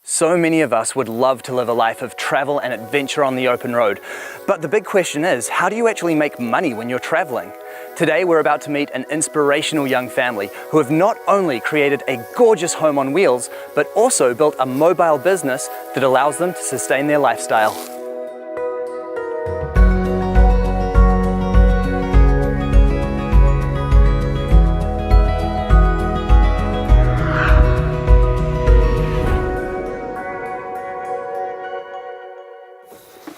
So many of us would love to live a life of travel and adventure on the open road. But the big question is, how do you actually make money when you're traveling? Today we're about to meet an inspirational young family who have not only created a gorgeous home on wheels, but also built a mobile business that allows them to sustain their lifestyle.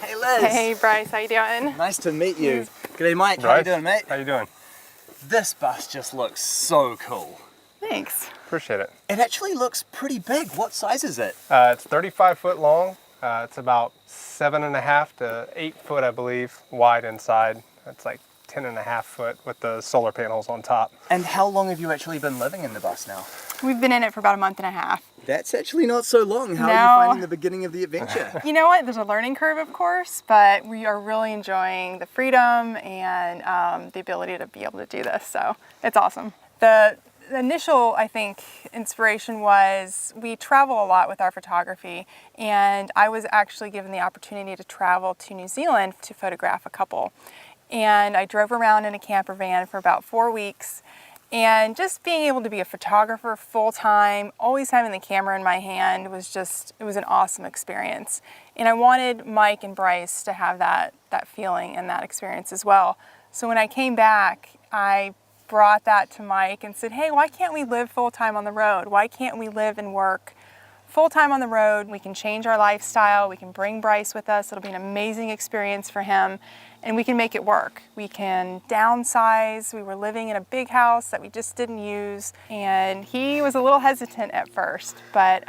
Hey Liz! Hey Bryce, how you doing? Nice to meet you. G'day Mike, Bryce, how you doing mate? How you doing? This bus just looks so cool. Thanks. Appreciate it. It actually looks pretty big. What size is it? It's 35 foot long. It's about 7.5 to 8 foot, I believe, wide inside. It's like 10.5 foot with the solar panels on top. And how long have you actually been living in the bus now? We've been in it for about a month and a half. That's actually not so long. How are No. you finding the beginning of the adventure? You know what? There's a learning curve, of course, but we are really enjoying the freedom and the ability to be able to do this. So it's awesome. The initial, I think, inspiration was we travel a lot with our photography, and I was actually given the opportunity to travel to New Zealand to photograph a couple. And I drove around in a camper van for about 4 weeks. And just being able to be a photographer full time, always having the camera in my hand was it was an awesome experience. And I wanted Mike and Bryce to have that feeling and that experience as well. So when I came back, I brought that to Mike and said, hey, why can't we live full time on the road? Why can't we live and work full time on the road? We can change our lifestyle. We can bring Bryce with us. It'll be an amazing experience for him. And we can make it work. We can downsize. We were living in a big house that we just didn't use. And he was a little hesitant at first, but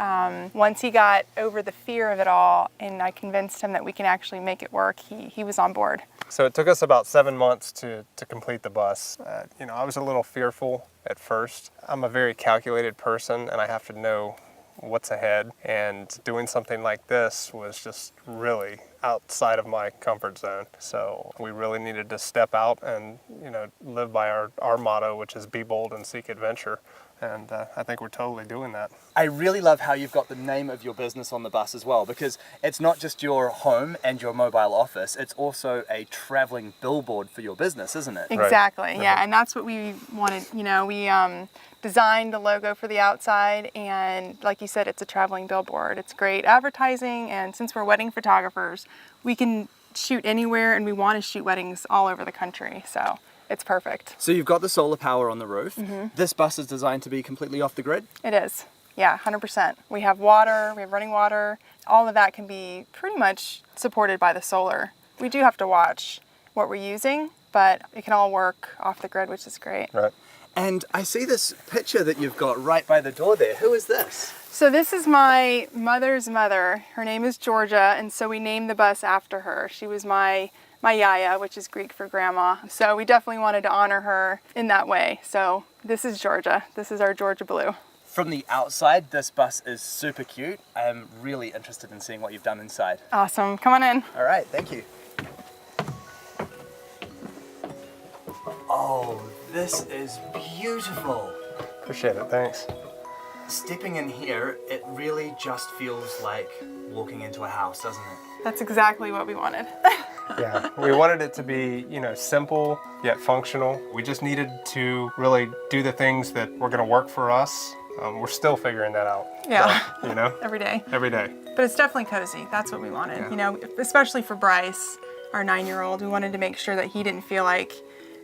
once he got over the fear of it all and I convinced him that we can actually make it work, he was on board. So it took us about 7 months to complete the bus. I was a little fearful at first. I'm a very calculated person and I have to know what's ahead, and doing something like this was just really outside of my comfort zone. So we really needed to step out and live by our motto, which is be bold and seek adventure. And I think we're totally doing that. I really love how you've got the name of your business on the bus as well, because it's not just your home and your mobile office, it's also a traveling billboard for your business, isn't it? Exactly, Right. yeah, and that's what we wanted. We designed the logo for the outside, and like you said, it's a traveling billboard. It's great advertising, and since we're wedding photographers, we can shoot anywhere, and we want to shoot weddings all over the country, so it's perfect. So you've got the solar power on the roof. Mm-hmm. This bus is designed to be completely off the grid? It is, yeah, 100%. We have water, we have running water. All of that can be pretty much supported by the solar. We do have to watch what we're using, but it can all work off the grid, which is great. Right. And I see this picture that you've got right by the door there. Who is this? So this is my mother's mother. Her name is Georgia, and so we named the bus after her. She was my yaya, which is Greek for grandma. So we definitely wanted to honor her in that way. So this is Georgia. This is our Georgia Blue. From the outside, this bus is super cute. I am really interested in seeing what you've done inside. Awesome. Come on in. All right, thank you. Oh, this is beautiful. Appreciate it, thanks. Stepping in here, it really just feels like walking into a house, doesn't it? That's exactly what we wanted. Yeah, we wanted it to be, simple yet functional. We just needed to really do the things that were going to work for us. We're still figuring that out. Yeah. But, Every day. every day. But it's definitely cozy. That's what we wanted. Yeah. Especially for Bryce, our 9-year-old. We wanted to make sure that he didn't feel like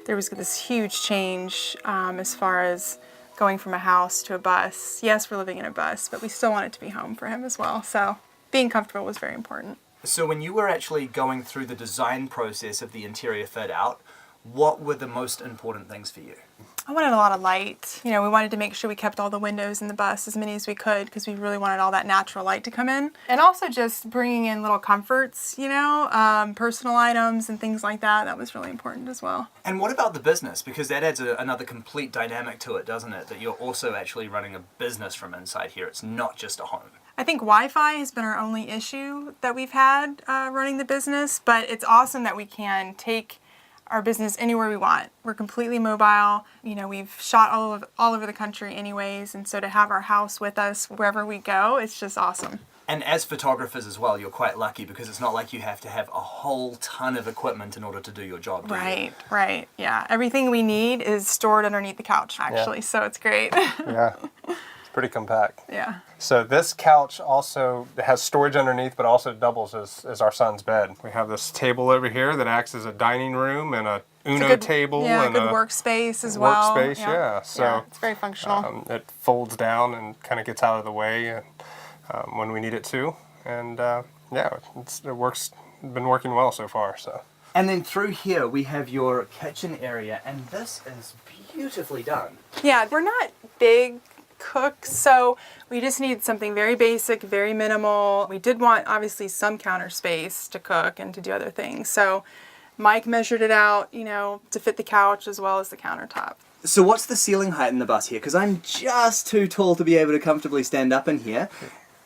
there was this huge change as far as going from a house to a bus. Yes, we're living in a bus, but we still want it to be home for him as well. So being comfortable was very important. So when you were actually going through the design process of the interior fit out, what were the most important things for you? I wanted a lot of light. We wanted to make sure we kept all the windows in the bus, as many as we could, because we really wanted all that natural light to come in. And also just bringing in little comforts, personal items and things like that. That was really important as well. And what about the business? Because that adds another complete dynamic to it, doesn't it? That you're also actually running a business from inside here. It's not just a home. I think Wi-Fi has been our only issue that we've had running the business, but it's awesome that we can take our business anywhere we want. We're completely mobile. We've shot all over the country anyways, and so to have our house with us wherever we go, it's just awesome. And as photographers as well, you're quite lucky because it's not like you have to have a whole ton of equipment in order to do your job, do you? Right. Yeah. Everything we need is stored underneath the couch, actually, so it's great. Yeah, it's pretty compact. Yeah. So this couch also has storage underneath, but also doubles as our son's bed. We have this table over here that acts as a dining room and a Uno table. Yeah, and good workspace as well. Workspace, yeah. So yeah, it's very functional. it folds down and kind of gets out of the way and, when we need it to. And yeah, it works. Been working well so far. So. And then through here we have your kitchen area, and this is beautifully done. Yeah, we're not big cooks, so we just need something very basic, very minimal. We did want, obviously, some counter space to cook and to do other things. So Mike measured it out, to fit the couch as well as the countertop. So what's the ceiling height in the bus here? Because I'm just too tall to be able to comfortably stand up in here.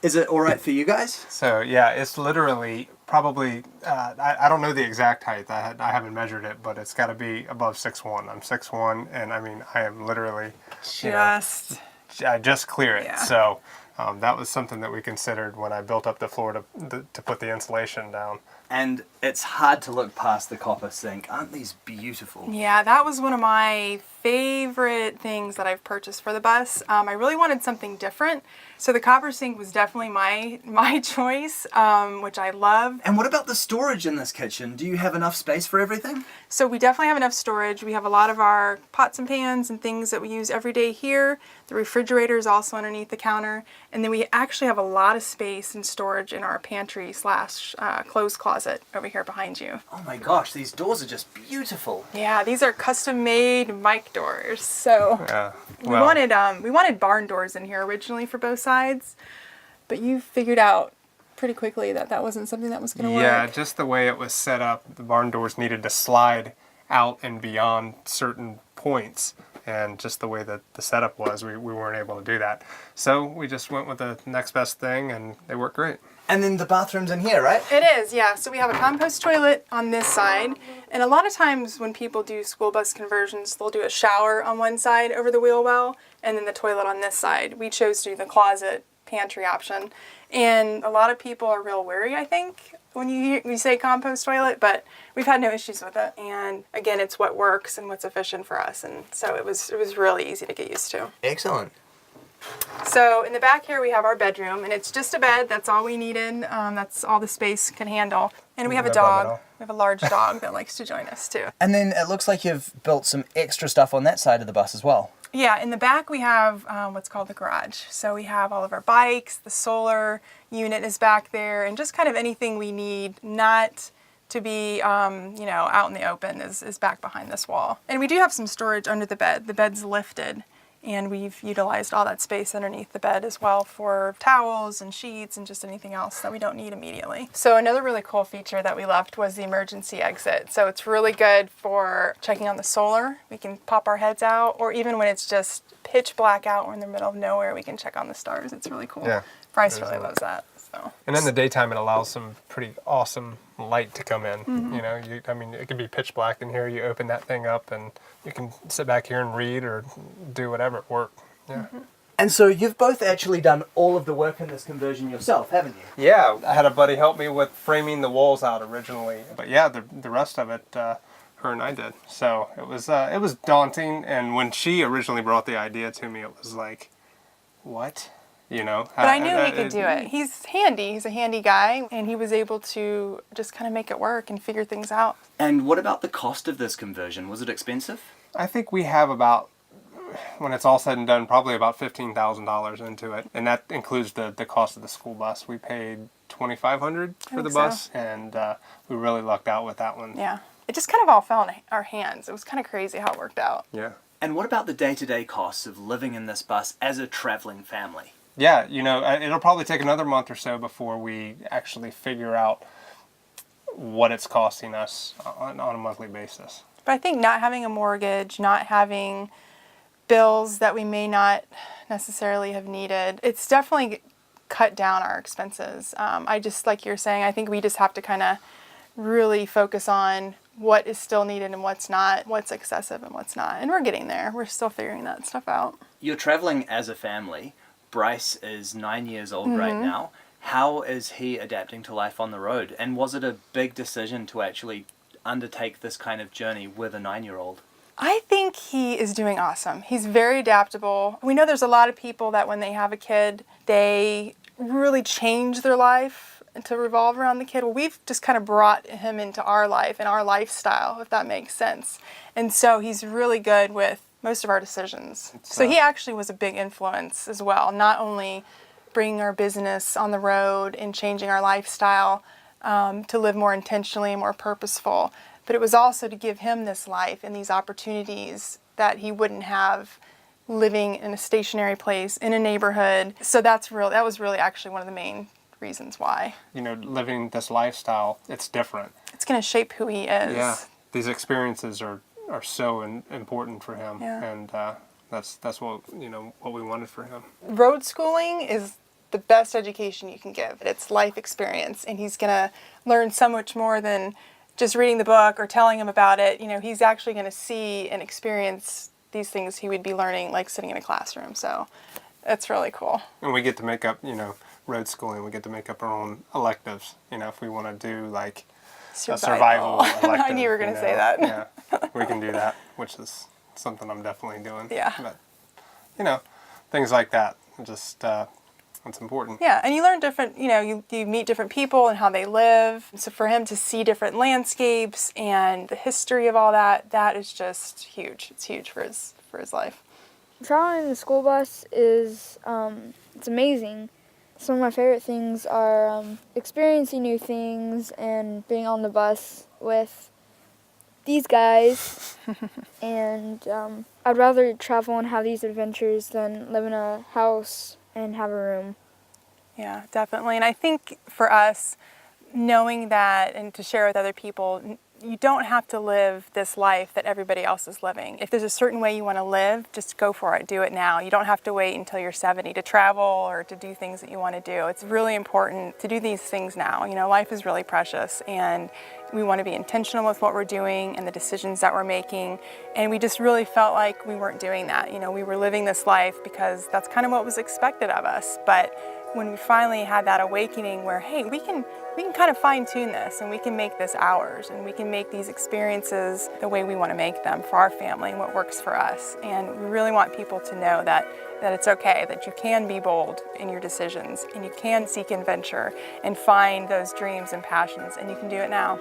Is it all right for you guys? So yeah, it's literally probably, I don't know the exact height, I haven't measured it, but it's got to be above 6'1". I'm 6'1", and I mean, I am literally I just clear it. Yeah. So that was something that we considered when I built up the floor to put the insulation down. And it's hard to look past the copper sink. Aren't these beautiful? Yeah, that was one of my favorite things that I've purchased for the bus. I really wanted something different. So the copper sink was definitely my choice, which I love. And what about the storage in this kitchen? Do you have enough space for everything? So we definitely have enough storage. We have a lot of our pots and pans and things that we use every day here. The refrigerator is also underneath the counter. And then we actually have a lot of space and storage in our pantry / clothes closet over here behind you. Oh my gosh, these doors are just beautiful. Yeah, these are custom made mic doors. So Yeah. we wanted barn doors in here originally for both sides, but you figured out pretty quickly that wasn't something that was going to work. Yeah, just the way it was set up, the barn doors needed to slide out and beyond certain points. And just the way that the setup was, we weren't able to do that. So we just went with the next best thing, and they worked great. And then the bathroom's in here, right? It is, yeah. So we have a compost toilet on this side. And a lot of times when people do school bus conversions, they'll do a shower on one side over the wheel well, and then the toilet on this side. We chose to do the closet pantry option. And a lot of people are real wary, I think, when you say compost toilet, but we've had no issues with it. And again, it's what works and what's efficient for us. And so it was really easy to get used to. Excellent. So in the back here we have our bedroom, and it's just a bed. That's all we needed. That's all the space can handle. And we have a No problem at dog. all. We have a large dog that likes to join us too. And then it looks like you've built some extra stuff on that side of the bus as well. Yeah, in the back we have what's called the garage. So we have all of our bikes, the solar unit is back there, and just kind of anything we need not to be, out in the open is back behind this wall. And we do have some storage under the bed. The bed's lifted, and we've utilized all that space underneath the bed as well for towels and sheets and just anything else that we don't need immediately. So another really cool feature that we left was the emergency exit. So it's really good for checking on the solar. We can pop our heads out, or even when it's just pitch black out, we're in the middle of nowhere, we can check on the stars. It's really cool. Yeah. Bryce really loves that. So. And in the daytime, it allows some pretty awesome light to come in. Mm-hmm. It could be pitch black in here. You open that thing up, and you can sit back here and read or do whatever at work. Yeah. Mm-hmm. And so you've both actually done all of the work in this conversion yourself, haven't you? Yeah, I had a buddy help me with framing the walls out originally, but yeah, the rest of it, her and I did. So it was daunting, and when she originally brought the idea to me, it was like, what? But I knew he could do it. He's handy. He's a handy guy, and he was able to just kind of make it work and figure things out. And what about the cost of this conversion? Was it expensive? I think we have about, when it's all said and done, probably about $15,000 into it, and that includes the cost of the school bus. We paid $2,500 for the bus, and we really lucked out with that one. Yeah. It just kind of all fell in our hands. It was kind of crazy how it worked out. Yeah. And what about the day-to-day costs of living in this bus as a traveling family? Yeah, it'll probably take another month or so before we actually figure out what it's costing us on a monthly basis. But I think not having a mortgage, not having bills that we may not necessarily have needed, it's definitely cut down our expenses. I just, like you're saying, I think we just have to kind of really focus on what is still needed and what's not, what's excessive and what's not. And we're getting there. We're still figuring that stuff out. You're traveling as a family. Bryce is 9 years old right now. How is he adapting to life on the road? And was it a big decision to actually undertake this kind of journey with a 9-year-old? I think he is doing awesome. He's very adaptable. We know there's a lot of people that when they have a kid, they really change their life to revolve around the kid. Well, we've just kind of brought him into our life and our lifestyle, if that makes sense. And so he's really good with most of our decisions. So he actually was a big influence as well, not only bringing our business on the road and changing our lifestyle to live more intentionally, more purposeful, but it was also to give him this life and these opportunities that he wouldn't have living in a stationary place in a neighborhood. So that was really actually one of the main reasons why. You know, living this lifestyle, it's different. It's going to shape who he is. Yeah, these experiences are so important for him, Yeah. and that's what what we wanted for him. Road schooling is the best education you can give. It's life experience, and he's going to learn so much more than just reading the book or telling him about it. You know, he's actually going to see and experience these things he would be learning like sitting in a classroom. So it's really cool. And we get to make up, road schooling. We get to make up our own electives. If we want to do like a survival elective. I knew you were going to say that. Yeah, we can do that, which is something I'm definitely doing. Yeah. But, things like that. Just, it's important. Yeah, and you learn different, you meet different people and how they live. So for him to see different landscapes and the history of all that, that is just huge. It's huge for his life. Traveling in the school bus is, it's amazing. Some of my favorite things are experiencing new things and being on the bus with these guys. And I'd rather travel and have these adventures than live in a house and have a room. Yeah, definitely. And I think for us, knowing that and to share with other people, you don't have to live this life that everybody else is living. If there's a certain way you want to live, just go for it. Do it now. You don't have to wait until you're 70 to travel or to do things that you want to do. It's really important to do these things now. Life is really precious, and we want to be intentional with what we're doing and the decisions that we're making. And we just really felt like we weren't doing that. We were living this life because that's kind of what was expected of us. But when we finally had that awakening where, hey, we can kind of fine-tune this and we can make this ours and we can make these experiences the way we want to make them for our family and what works for us. And we really want people to know that it's okay, that you can be bold in your decisions and you can seek adventure and find those dreams and passions, and you can do it now.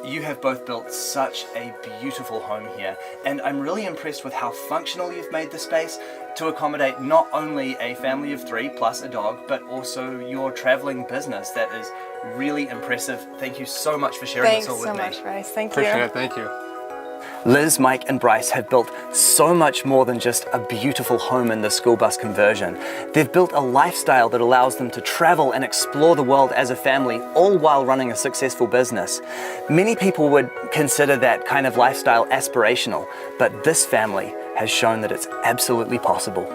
You have both built such a beautiful home here, and I'm really impressed with how functional you've made the space to accommodate not only a family of 3 plus a dog, but also your traveling business. That is really impressive. Thank you so much for sharing this all with me. Thanks so much, Bryce. Thank Appreciate you. it. Thank you. Liz, Mike and Bryce have built so much more than just a beautiful home in the school bus conversion. They've built a lifestyle that allows them to travel and explore the world as a family, all while running a successful business. Many people would consider that kind of lifestyle aspirational, but this family has shown that it's absolutely possible.